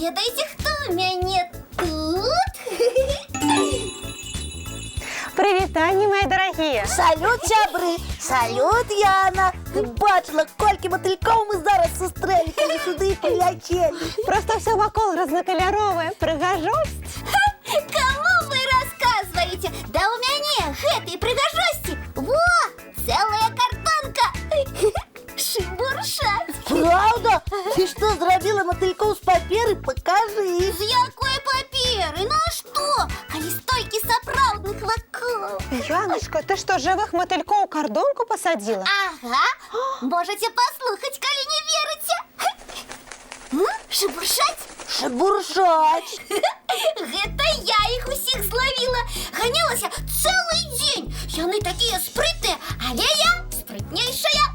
ведаеце, хто ў мяне тут? Прывітанне, мои дорогие! Салют, сябры! Салют, Яна! Ты бачила, колькі матылькоў мы зараз сустрэлі, калі сюды прилетели. Просто все вокруг разнокаляровое, прыгажосць. Кому вы рассказываете? Да у мяне гэтай прыгажосці! Во! Целая картонка! Шыбуршаць! Правда? Ты што зрабіла матылькоў з паперы? Пакажы! З якой паперы? Ну а што? Калі столькі сапраўдных вакол! Яночка, ты что, живых мотыльков кардонку посадила? Ага! Можете послухаць, калі не верыце! Шыбуршаць? Шыбуршаць! Гэта я іх усіх злавіла! Ганялася цэлы дзень! Яны такія спрытныя, але я спрытнейшая!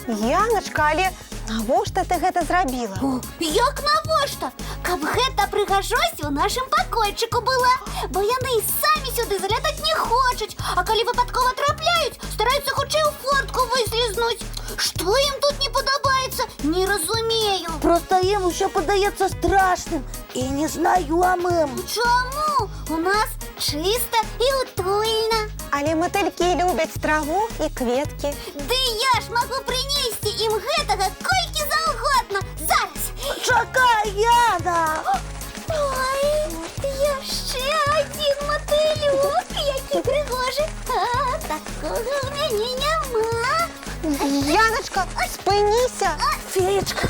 Яночка, але навошта ты гэта зрабіла? Як навошта? Каб гэта прыгажосць у нашым пакойчыку была, бо яны самі сюды залятаць не хочуць, а калі выпадкова трапляюць, стараюцца хутчэй у фортку выслізнуць. Што ім тут не падабаецца, не разумею. Просто ім усё падаецца страшным і незнаёмым. Чаму? У нас чыста і утульна. Але мотылькі любяць траву і кветкі. Ды я ж магу прынесці ім гэтага колькі заўгодна. Зараз. Чакай, Яна! Ой, яшчэ адзін матылёк, які прыгожы. А, такога ў мяне няма. Яночка, спыніся! Феечка,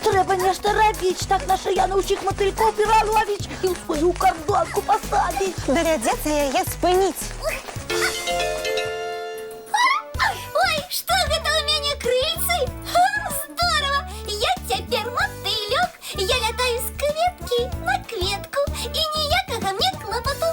трэба нешта рабіць, так наша Яна ўсіх матылькоў пераловіць і ў сваю кардонку пасадзіць. Давядзецца яе спыніць. Ой, што гэта ў мяне крыльцы? Здорава! Я цяпер матылёк. Я лятаю з кветкі на кветку і ніякага мне клопату.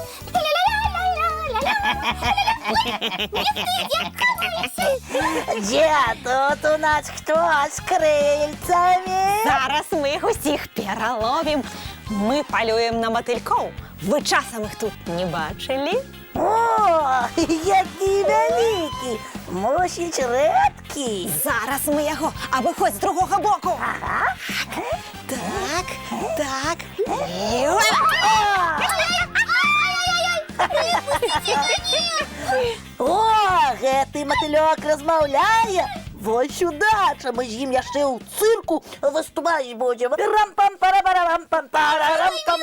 Дзе тут у нас хто з крыльцамі? Зараз мы іх усіх пераловім. Мы палюем на мотылькоў. Вы часам іх тут не бачылі? О, які вялікі! Мусіць, рэдкі. Зараз мы яго абыходзь з другога боку. Ага. Так, так. О, гэты матылёк размаўляе. Вось сюда, мы з ім яшчэ ў цырку выступаць будзем. Я не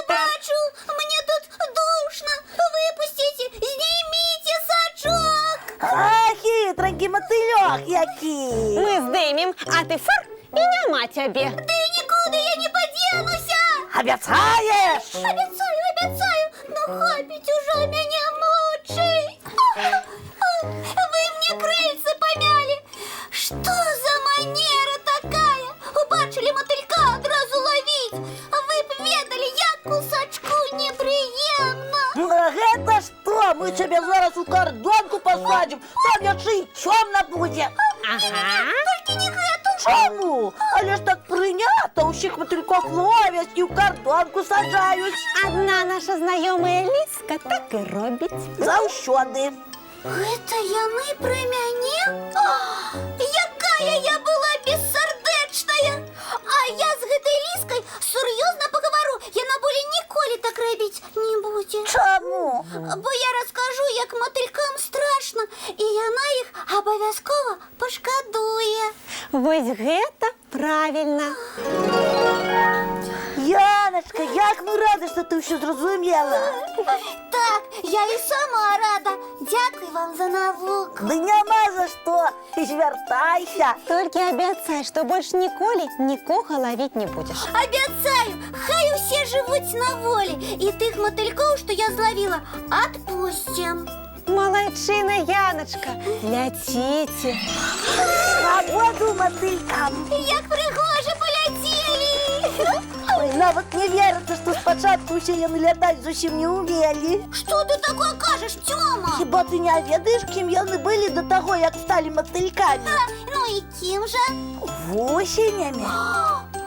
бачу, мне тут душно. Выпустите, зніміце сачок. А, хітранькі матылёк які. Мы здымем, а ты фур, і няма цябе. Ды нікуди я не падзенуся. Абяцаеш? Обяцаю, обяцаю, но хопіць ужо мяне мучыць. Вы мне крыльцы памялі. Што за манера такая? Убачылі матылька, адразу лавіць. Вы б ведалі, як у сачку непрыемна. Гэта што? Мы цябе зараз у кардонку пасадзім, там яшчэ і цёмна будзе. Ага. Толькі не гэту. Чаму? Але ж так прынята, усіх матылькоў ловяць і ў кардонку саджаюць. Адна наша знаёмая Ліска так і робіць. Заўсёды. Гэта яны пры мяне? Якая я была бессардэчная! А я з гэтай Ліскай сур'ёзна пагавару, яна болей ніколі так рабіць не будзе. Чаму? Бо я раскажу, як матылькам страшна, і яна іх абавязкова пашкадуе. Вось гэта правільна. Яначка, як мы рады, што ты ўсё зразумела. Так, я і сама рада. Дзякуй вам за навуку. Ды няма за што, звяртайся. Толькі абяцай, што больш ніколі нікога лавіць не будзеш. Абяцаю, хай усе жывуць на волі, і тых матылькоў, што я злавіла, адпусцім. Малайчына, Яночка, ляціце. Свабоду матылькам. Як прыгожа паляцелі! Ой, нават не верыцца, што спачатку ўсе яны лятаць зусім не ўмелі. Што ты такое кажаш, Цёма? Хіба ты не ведаеш, кім яны былі до таго, як сталі матылькамі? Ну і кім жа? Вусенямі.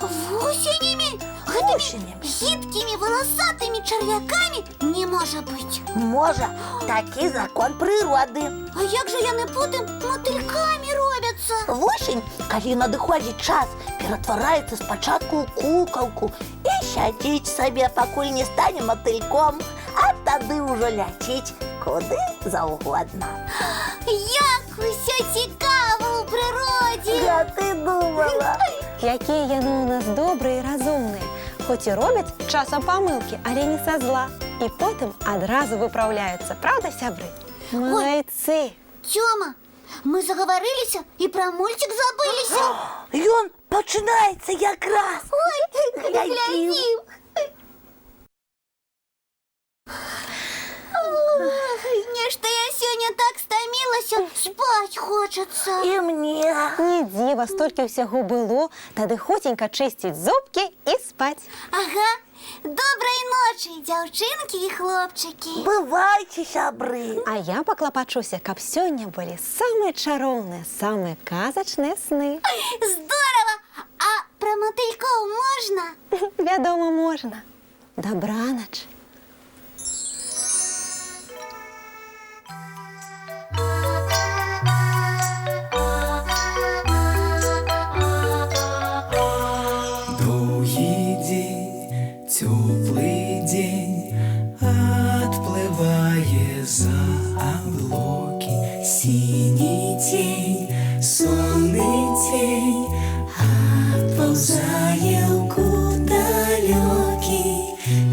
Вусенямі? гусенями. гидкими волосатыми черв'яками не може бути. Може, такий закон природи. А як же я не потым мотыльками робяться? Вусень, коли надыходзіць час, ператвараецца спачатку ў кукалку і сядзіць сабе, пакуль не стане матыльком, а тады ўжо ляціць куды заўгодна. Як усё цікаво у природі! Я ты думала. Якія яны у нас добрыя і разумныя. Хоць і робяць часам памылкі, але не са зла. І потым адразу выпраўляюцца, правда, сябры? Малайцы! Тёма, мы заговорилися і про мультик забылися. Ён пачынаецца якраз. Ой, глядзім. Нешта я сёння так стамілася, спаць хочацца. І мне. Не дзіва, столькі ўсяго было, тады хоценька чысціць зубкі і спаць. Ага. Добрай ночы, дзяўчынкі і хлопчыкі. Бывайце, сябры. А я паклапачуся, каб сёння былі самыя чароўныя, самыя казачныя сны. Здорово! А про мотылькоў можна? Вядома, можна. Дабранач. Довгий день, теплый день, отплывая за облаки. Синий тень, сонный тень, отползая в далекий.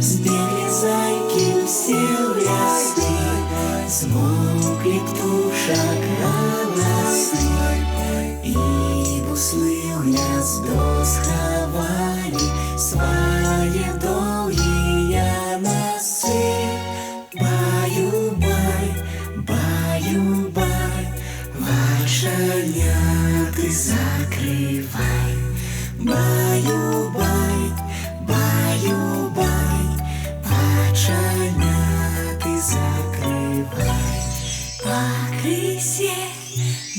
Сбегли зайки все в лесы, смолкли птушек голосы. И буслы в гнездо сховали свои долгие носы. Баю-бай, баю-бай, вошеняты закрывай. Баю-бай, баю-бай, вошеняты закрывай. По крысе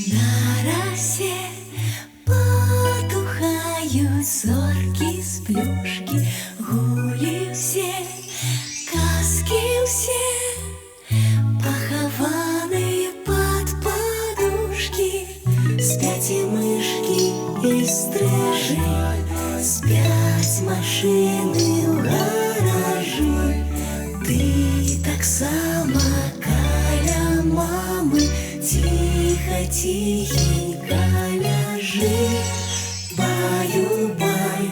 на росе потухают зорки с плюшки. Гули все, казки все, похованные под подушки. Спят и мышки, и стрижи, спят машины в гаражи. Ты так само каля мамы, тихо, тихенько ляжи. Баю-бай,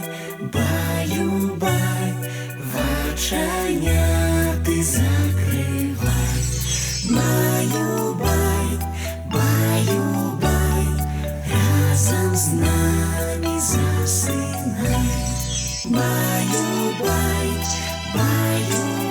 баю-бай, вошеняты закрывай. Баю-бай, баю-бай, разом с нами засынай. Баю-бай, баю-бай.